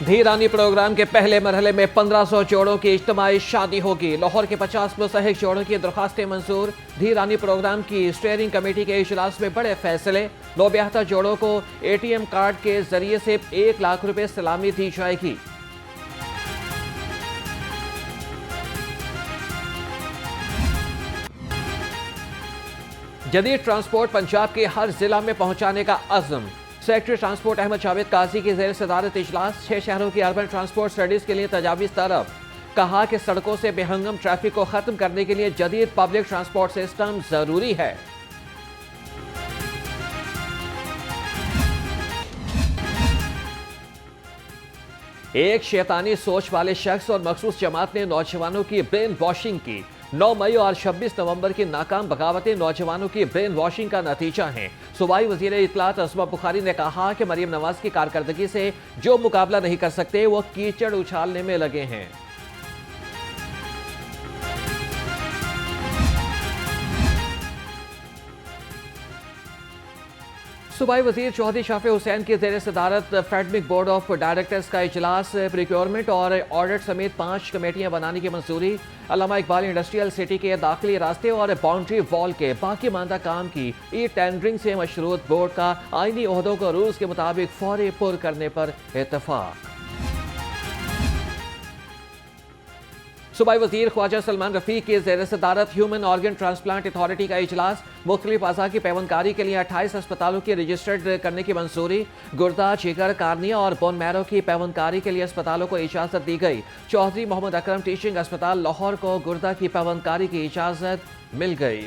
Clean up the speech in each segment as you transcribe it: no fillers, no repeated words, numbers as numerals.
धीरानी programme के पहले मरहले में 1500 जोड़ों की इज्तिमाई शादी होगी। लाहौर के 50 मुस्तहिक जोड़ों की दरखास्तें मंजूर। धीरानी प्रोग्राम की स्टीयरिंग कमेटी के इजलास में बड़े फैसले। 972 जोड़ों को ATM कार्ड के जरिए से 1 लाख रुपए सलामी दी जाएगी। जदीद ट्रांसपोर्ट पंजाब के हर जिला में पहुंचाने का अज़्म। सेक्रेटरी ट्रांसपोर्ट अहमद जावेद काजी की ज़ेर सदारत इजलास। 6 शहरों की अर्बन ट्रांसपोर्ट स्टडीज के लिए तजावीज़ तरफ। कहा कि सड़कों से बेहंगम ट्रैफिक को खत्म करने के लिए जदीद पब्लिक ट्रांसपोर्ट सिस्टम जरूरी है। एक शैतानी सोच वाले शख्स और मखसूस जमात ने नौजवानों की ब्रेन वॉशिंग की। 9 मई और 26 नवंबर की नाकाम बगावतें नौजवानों की ब्रेन वॉशिंग का नतीजा हैं। सूबाई वजीर इत्तलात असमा बुखारी ने कहा कि मरियम नवाज की कारकर्दगी से जो मुकाबला नहीं कर सकते वो कीचड़ उछालने में लगे हैं। सूबाई वजीर चौधरी शाफी हुसैन की ज़ेर सदारत फेडमिक बोर्ड ऑफ डायरेक्टर्स का इजलास। प्रिक्योरमेंट और ऑडिट समेत 5 कमेटियां बनाने की मंजूरी। अल्लामा इकबाल इंडस्ट्रियल सिटी के दाखिली रास्ते और बाउंड्री वॉल के बाकी मानदा काम की टेंडरिंग से मशरूत बोर्ड का आईनी ओहदों को रूल्स के मुताबिक फौरी पुर करने पर इत्तफाक। सूबाई वजीर ख्वाजा सलमान रफीक की ज़ेर सदारत ह्यूमन ऑर्गन ट्रांसप्लांट अथॉरिटी का इजलास। मुख्तलिफ अज़ा की पैवनकारी के लिए 28 अस्पतालों की रजिस्टर्ड करने की मंजूरी। गुर्दा, जिगर, कार्निया और बोन मैरो की पैवनकारी के लिए अस्पतालों को इजाज़त दी गई। चौधरी मोहम्मद अकरम टीचिंग अस्पताल लाहौर को गुर्दा की पैवनकारी की इजाज़त मिल गई।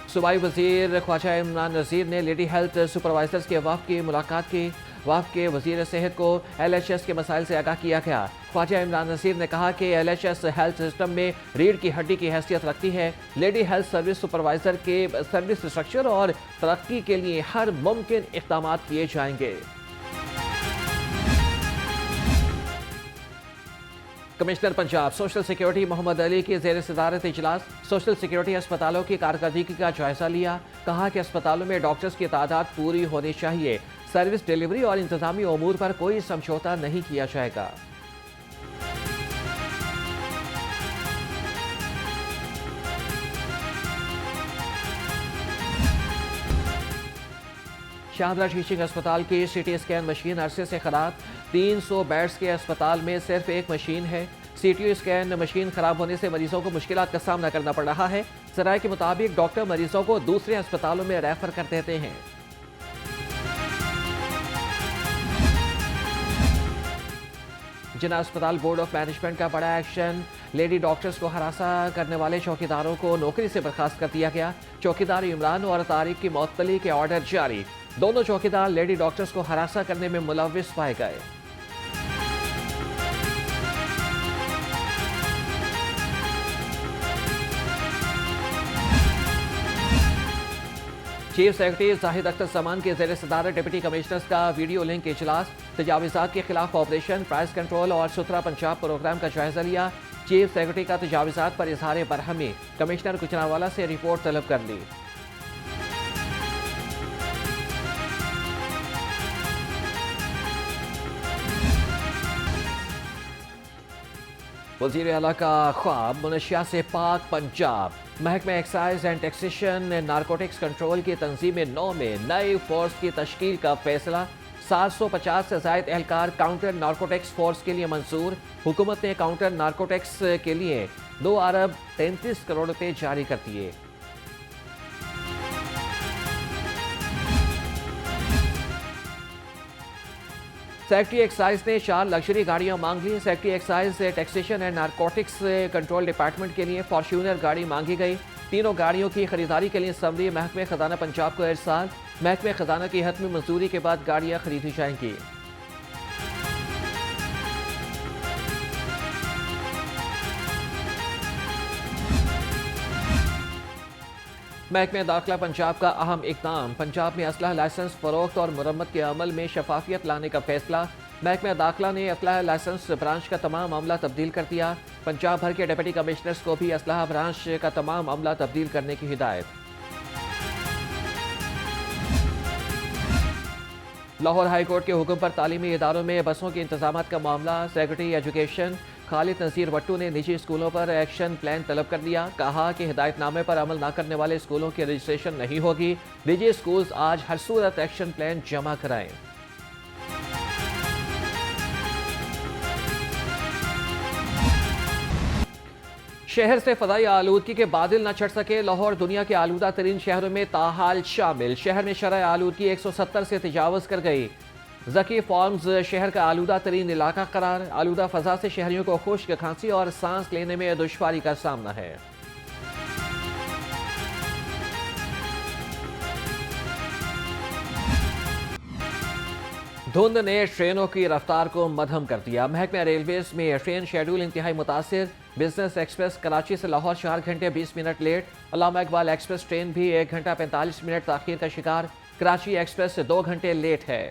सूबाई वजीर ख्वाजा इमरान नज़ीर ने लेडी हेल्थ सुपरवाइजर्स के वफ़द की मुलाकात की। वफ़द के वजीर सेहत को LHS के मसाइल से आगाह किया गया। ख्वाजा इमरान नज़ीर ने कहा कि LHS हेल्थ सिस्टम में रीढ़ की हड्डी की हैसियत रखती है। लेडी हेल्थ सर्विस सुपरवाइजर के सर्विस स्ट्रक्चर और तरक्की के लिए हर मुमकिन इक़दाम किए जाएंगे। Commissioner Punjab social security Mohammad Ali की ज़ेर सदारत इजलास। सोशल सिक्योरिटी अस्पतालों की कारकर्दगी का जायजा लिया। कहा कि अस्पतालों में डॉक्टर्स की तादाद पूरी होनी चाहिए। सर्विस डिलीवरी और इंतजामी उमूर पर कोई समझौता नहीं किया जाएगा। शाहदरा टीचिंग अस्पताल की CT स्कैन मशीन अरसे से खराब। 300 बेड्स के अस्पताल में सिर्फ एक मशीन है। CT स्कैन मशीन खराब होने से मरीजों को मुश्किलात का सामना करना पड़ रहा है। सराय के मुताबिक डॉक्टर मरीजों को दूसरे अस्पतालों में रेफर कर देते हैं। जिना अस्पताल बोर्ड ऑफ मैनेजमेंट का बड़ा एक्शन। लेडी डॉक्टर्स को हरासा करने वाले चौकीदारों को नौकरी से बर्खास्त कर दिया गया। चौकीदार इमरान और तारिक की मुअत्तली के ऑर्डर जारी। दोनों चौकीदार लेडी डॉक्टर्स को हरासा करने में मुलव्विस पाए गए। चीफ सेक्रेटरी जाहिद अख्तर समान के ज़ेर सदारत डिप्टी कमिश्नर्स का वीडियो लिंक इजलास। तजावीज़ात के खिलाफ ऑपरेशन प्राइस कंट्रोल और सुथरा पंजाब प्रोग्राम का जायजा लिया। चीफ सेक्रेटरी का तजावीज़ात पर इजहार बरहमी। कमिश्नर गुजरांवाला से रिपोर्ट तलब कर ली। वज़ीर आला का ख्वाब मुनशिया से पाक पंजाब। महकमा excise and taxation narcotics control की तंजीम 9 में नई फोर्स की तश्कील का फैसला। 750 से ज़ायद एहलकार काउंटर नारकोटिक्स फोर्स के लिए मंजूर। हुकूमत ने काउंटर नारकोटिक्स के लिए 2 अरब 33 करोड़ रुपए जारी कर दिए। सेक्रेटरी एक्साइज ने 4 लग्जरी गाड़ियां मांग ली। Secretary excise taxation and narcotics control department के लिए फॉर्च्यूनर गाड़ी मांगी गई। तीनों गाड़ियों की खरीदारी के लिए समरी महकमे खजाना पंजाब को इरसाल। महकमे खजाना की हतमी मंजूरी के बाद गाड़ियां खरीदी जाएंगी। महकमे दाखिला पंजाब का अहम इक़दाम। पंजाब में असलहा लाइसेंस फरोख्त और मुरम्मत के अमल में शफाफियत लाने का फैसला। महकमा दाखिला ने असलहा लाइसेंस ब्रांच का तमाम अमला तब्दील कर दिया। पंजाब भर के डिप्टी कमिश्नर्स को भी असलहा ब्रांच का तमाम अमला तब्दील करने की हिदायत। लाहौर हाई कोर्ट के हुक्म पर तालीमी इदारों में बसों के इंतजाम का मामला। सेक्रेटरी एजुकेशन खालिद नज़ीर भट्टू ने निजी स्कूलों पर एक्शन प्लान तलब कर दिया। कहा कि हिदायतनामे पर अमल न करने वाले स्कूलों की रजिस्ट्रेशन नहीं होगी। निजी स्कूल्स आज हर सूरत एक्शन प्लान जमा कराएं। शहर से फदाई आलूदगी के बादल न चढ़ सके। लाहौर दुनिया के आलूदा तरीन शहरों में ताहाल शामिल। शहर में शरह आलूदगी 170 से तजावज़ कर गई। जकी फार्म्स शहर का आलूदा तरीन इलाका करार। आलूदा फजा से शहरियों को खुश्क, खांसी और सांस लेने में दुश्वारी का सामना है। धुंध ने ट्रेनों की रफ्तार को मध्यम कर दिया। महकमा रेलवेज में ट्रेन शेड्यूल इंतहाई मुतासिर। बिजनेस एक्सप्रेस कराची से लाहौर 4 घंटे 20 मिनट लेट। अल्लामा इकबाल एक्सप्रेस ट्रेन भी 1 घंटा 45 मिनट ताखीर का शिकार। कराची एक्सप्रेस से 2 घंटे लेट है।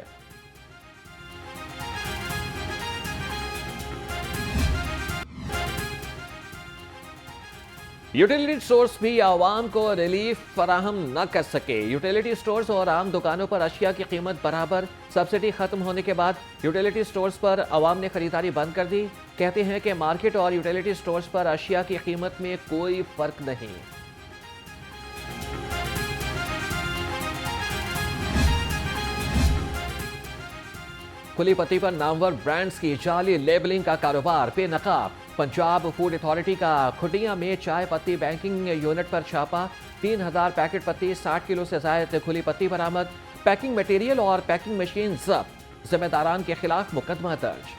यूटिलिटी स्टोर्स भी आवाम को रिलीफ फराहम न कर सके। यूटिलिटी स्टोर्स और आम दुकानों पर अशिया की कीमत बराबर। सब्सिडी खत्म होने के बाद यूटिलिटी स्टोर्स पर आवाम ने खरीदारी बंद कर दी। कहते हैं कि मार्केट और यूटिलिटी स्टोर्स पर अशिया की कीमत में कोई फर्क नहीं। खुली पत्ती पर नामवर ब्रांड्स की जाली लेबलिंग का कारोबार बेनकाब। पंजाब फूड अथॉरिटी का खुटिया में चाय पत्ती बैंकिंग यूनिट पर छापा। 3000 पैकेट पत्ती, 60 किलो से ज्यादा खुली पत्ती बरामद। पैकिंग मटेरियल और पैकिंग मशीन जब्त। जिम्मेदारान के खिलाफ मुकदमा दर्ज।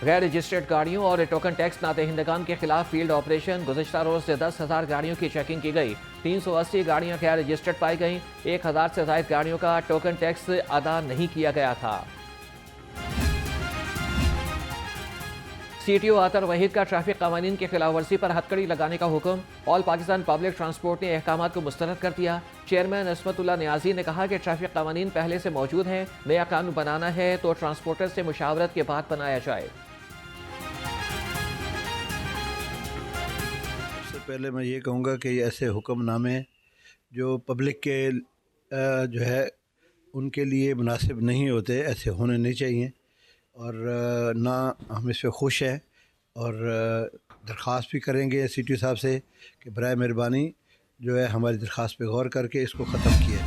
गैर रजिस्टर्ड गाड़ियों और टोकन टैक्स नादहिंदगान के खिलाफ फील्ड ऑपरेशन। गुज़िश्ता रोज से 10,000 गाड़ियों की चेकिंग की गई। 380 गाड़ियां गैर रजिस्टर्ड पाई गईं। 1000 से ज्यादा गाड़ियों का टोकन टैक्स अदा नहीं किया गया था। CTO आतर वहीद का ट्रैफिक कानून की खिलाफ वर्जी पर हथकड़ी लगाने का हुक्म। ऑल पाकिस्तान पब्लिक ट्रांसपोर्ट ने अहकाम को मुस्तरद कर दिया। चेयरमैन असमतुल्लाह नियाजी ने कहा कि ट्रैफिक कानून पहले से मौजूद है, नया कानून बनाना है तो ट्रांसपोर्टर से मुशावरत के बाद बनाया जाए। पहले मैं ये कहूँगा कि ऐसे हुक्मनामे जो पब्लिक के जो है उनके लिए मुनासिब नहीं होते, ऐसे होने नहीं चाहिए। और ना हम इस पर खुश हैं और दरख्वास्त भी करेंगे CTO साहब से कि बराए मेहरबानी जो है हमारी दरख्वास्त पे गौर करके इसको ख़त्म किया।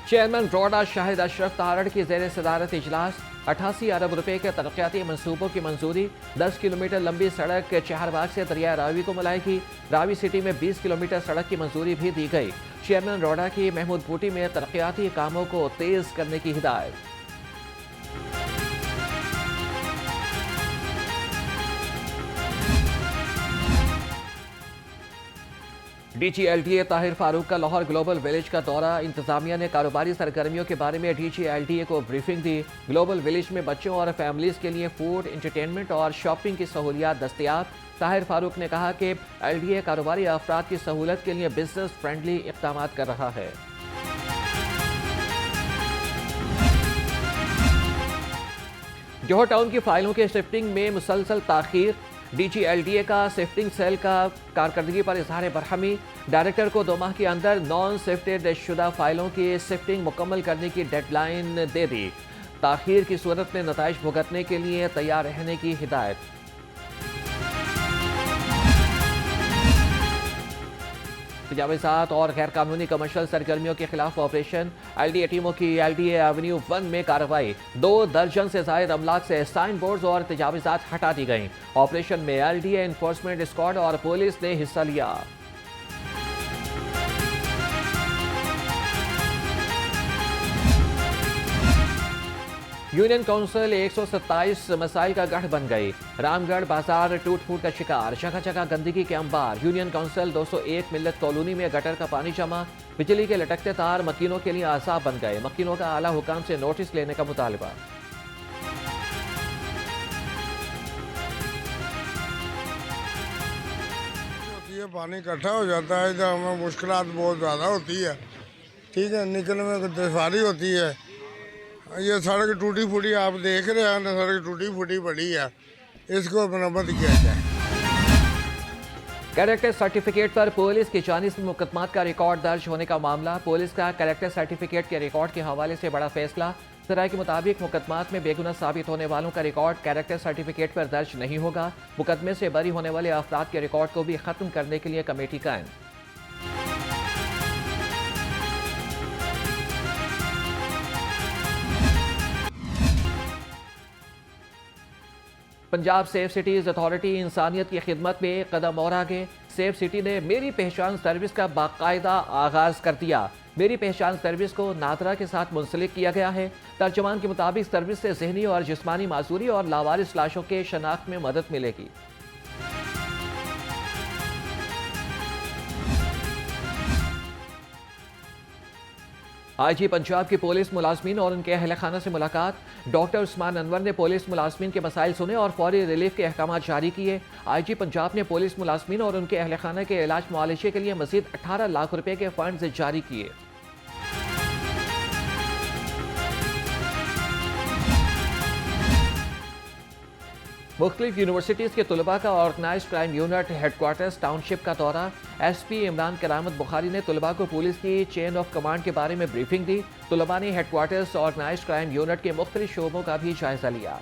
चेयरमैन रोडा शाहिद अशरफ तारड़ की ज़ेर सदारत इजलास। 88 अरब रुपए के तरक्याती मनसूबों की मंजूरी। 10 किलोमीटर लंबी सड़क चहरबाग से दरिया रावी को मिलाएगी। रावी सिटी में 20 किलोमीटर सड़क की मंजूरी भी दी गई। चेयरमैन रोडा की महमूद बूटी में तरक्याती कामों को तेज करने की हिदायत। DG LDA ताहिर फारूक का लाहौर ग्लोबल विलेज का दौरा। इंतजामिया ने कारोबारी सरगर्मियों के बारे में DG LDA को ब्रीफिंग दी। ग्लोबल विलेज में बच्चों और फैमिलीज के लिए फूड, एंटरटेनमेंट और शॉपिंग की सहूलियात दस्तयाब। ताहिर फारूक ने कहा कि LDA कारोबारी अफराद की सहूलत के लिए बिजनेस फ्रेंडली इक़दाम कर रहा है। जौहर टाउन की फाइलों के शिफ्टिंग में मुसलसल ताखीर। DG LDA का शिफ्टिंग सेल का कारकर्दगी पर इजहार बरहमी। डायरेक्टर को 2 माह के अंदर नॉन शिफ्टेड शुदा फाइलों की शिफ्टिंग मुकम्मल करने की डेडलाइन दे दी। ताखीर की सूरत में नताइज भुगतने के लिए तैयार रहने की हिदायत। तजावीज़ात और गैर कानूनी कमर्शियल सरगर्मियों के खिलाफ ऑपरेशन। LDA टीमों की LDA एवेन्यू 1 में कार्रवाई। 2 दर्जन से जायद अमलाक से साइन बोर्ड्स और तजावीज़ात हटा दी गईं। ऑपरेशन में LDA इन्फोर्समेंट स्क्वाड और पुलिस ने हिस्सा लिया। यूनियन काउंसिल 127 मसाइल का गढ़ बन गई। रामगढ़ बाजार टूट फूट का शिकार। जगह जगह गंदगी के अंबार। यूनियन काउंसिल 201 मिल्लत कॉलोनी में गटर का पानी जमा। बिजली के लटकते तार मकीनों के लिए आसाब बन गए। मकीनों का आला हुकाम से नोटिस लेने का मुतालबा। पानी इकट्ठा हो जाता है, इधर हमें मुश्किलात बहुत ज़्यादा होती है। ठीक है, निकलने में दुश्वारी होती है। ये सड़क टूटी फूटी आप देख रहे हैं ना, सड़क टूटी फूटी पड़ी है, इसको मरम्मत किया जाए। कैरेक्टर सर्टिफिकेट पर पुलिस की जानिब से मुकदमात का रिकॉर्ड दर्ज होने का मामला। पुलिस का कैरेक्टर सर्टिफिकेट के रिकॉर्ड के हवाले से बड़ा फैसला। सराय के मुताबिक मुकदमात में बेगुनाह साबित होने वालों का रिकॉर्ड कैरेक्टर सर्टिफिकेट पर दर्ज नहीं होगा। मुकदमे से बरी होने वाले अफराद के रिकॉर्ड को भी खत्म करने के लिए कमेटी कायम। पंजाब सेफ सिटीज अथॉरिटी इंसानियत की खिदमत में एक कदम और आगे। सेफ सिटी ने मेरी पहचान सर्विस का बाकायदा आगाज कर दिया। मेरी पहचान सर्विस को नादरा के साथ मुंसलिक किया गया है। तर्जुमान के मुताबिक सर्विस से जहनी और जिस्मानी माजूरी और लावारिस लाशों के शनाख्त में मदद मिलेगी। आईजी पंजाब की पुलिस मुलाजमीन और उनके अहल खाना से मुलाकात। डॉक्टर उस्मान अनवर ने पुलिस मुलाजमीन के मसाइल सुने और फौरी रिलीफ के अहकाम जारी किए। आईजी पंजाब ने पुलिस मुलाजमीन और उनके अहल खाना के इलाज मुआलजे के लिए मजीद 18 लाख रुपए के फंड जारी किए। मुख्तलिफ यूनिवर्सिटीज़ के तलबा का organize crime unit headquarters township का दौरा। SP इमरान करामत बुखारी ने तलबा को पुलिस की चेन ऑफ कमांड के बारे में ब्रीफिंग दी। तलबा ने हेडक्वार्टर्स ऑर्गेनाइज क्राइम यूनिट के मुख्तलिफ शोबों का भी जायजा लिया।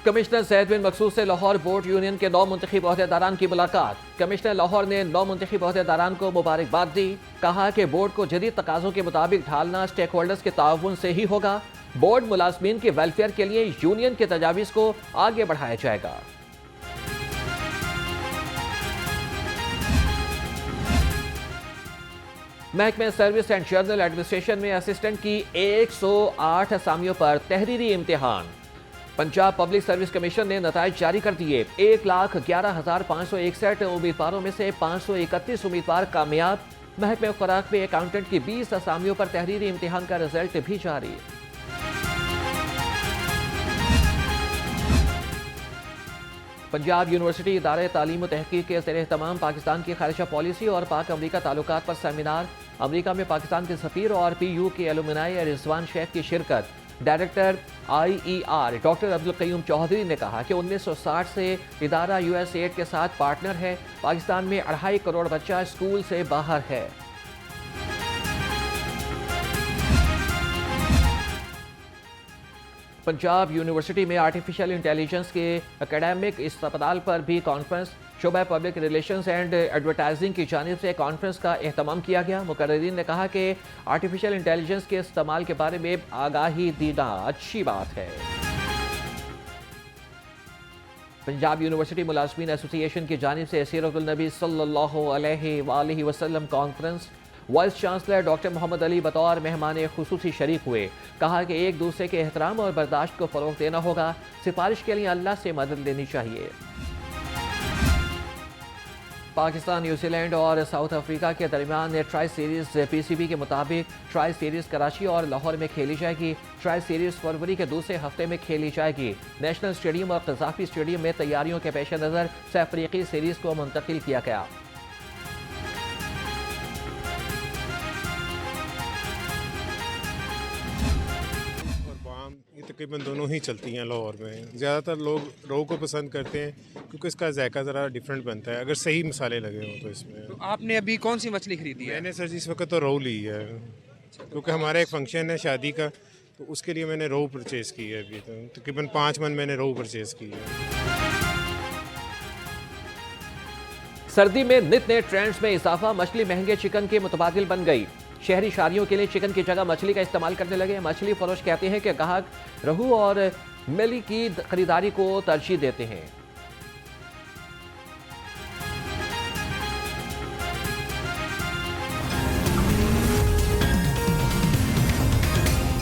कमिश्नर ज़ैद बिन मकसूद से लाहौर बोर्ड यूनियन के 9 मुंतखब ओहदेदारान की मुलाकात। कमिश्नर लाहौर ने 9 मुंतखब ओहदेदारान को मुबारकबाद दी। कहा कि बोर्ड को जदीद तकाज़ों के मुताबिक ढालना स्टेक होल्डर्स के ताउन से ही होगा। बोर्ड मुलाजमीन के वेलफेयर के लिए यूनियन के तजावीज़ को आगे बढ़ाया जाएगा। महकमे सर्विस एंड जनरल एडमिनिस्ट्रेशन में असिस्टेंट की 108 असामियों पर तहरीरी इम्तिहान। पंजाब पब्लिक सर्विस कमीशन ने नताइज जारी कर दिए। 1,11,561 उम्मीदवारों में से 531 उम्मीदवार कामयाब। महकमे खुराक में अकाउंटेंट की 20 असामियों पर तहरीरी इम्तिहान का रिजल्ट भी जारी। पंजाब यूनिवर्सिटी इदारे तालीम व तहकीक के ज़ेर एहतमाम पाकिस्तान की खारिजा पॉलिसी और पाक अमरीका ताल्लुकात पर सेमिनार। अमरीका में पाकिस्तान के सफ़ीर और PU के एलुमनाई रिजवान शेख की शिरकत। Director IER doctor Abdul Qayyum Chaudhry ने कहा कि 1960 से इदारा USAID के साथ पार्टनर है। पाकिस्तान में 2.5 करोड़ बच्चा स्कूल से बाहर है। पंजाब यूनिवर्सिटी में आर्टिफिशियल इंटेलिजेंस के एकेडमिक अस्पताल पर भी कॉन्फ्रेंस। शोबा पब्लिक रिलेशंस एंड एडवर्टाइजिंग की जानिब से कॉन्फ्रेंस का एहतमाम किया गया। मुकर्रीरीन ने कहा कि आर्टिफिशियल इंटेलिजेंस के इस्तेमाल के बारे में आगाही देना अच्छी बात है। पंजाब यूनिवर्सिटी मुलाजमीन एसोसिएशन की जानिब से सीरतुल नबी सल्लल्लाहु अलैहि वसल्लम conference. Vice chancellor doctor Mohammad Ali बतौर मेहमान खुसूसी शरीक हुए। कहा कि एक दूसरे के एहतराम और बर्दाश्त को फ़रोग़ देना होगा। सिफारिश के लिए अल्लाह से मदद लेनी चाहिए। पाकिस्तान न्यूजीलैंड और साउथ अफ्रीका के दरमियान ट्राई सीरीज़ PCB के मुताबिक ट्राई सीरीज़ कराची और लाहौर में खेली जाएगी। ट्राई सीरीज़ फरवरी के दूसरे हफ्ते में खेली जाएगी। नेशनल स्टेडियम और कज़ाफ़ी स्टेडियम में तैयारियों के पेश नज़र अफ्रीकी सीरीज़ को मुंतकिल किया गया। तकरीबन दोनों ही चलती हैं लाहौर में। ज़्यादातर लोग रोहू को पसंद करते हैं क्योंकि इसका जायका ज़रा डिफरेंट बनता है, अगर सही मसाले लगे हों तो इसमें। तो आपने अभी कौन सी मछली खरीदी है? मैंने सर इस वक्त तो रोहू ली है क्योंकि हमारा एक फंक्शन है शादी का, तो उसके लिए मैंने रोहू परचेज़ की है। अभी तो तकरीबन 5 मन मैंने रोहू परचेज़ की है। सर्दी में नित नए ट्रेंड्स में इजाफा। मछली महंगे चिकन के मुतबादिल बन गई। शहरी शादियों के लिए चिकन की जगह मछली का इस्तेमाल करने लगे। मछली फरोश कहते हैं कि ग्राहक रहू और मिली की खरीदारी को तरजीह देते हैं।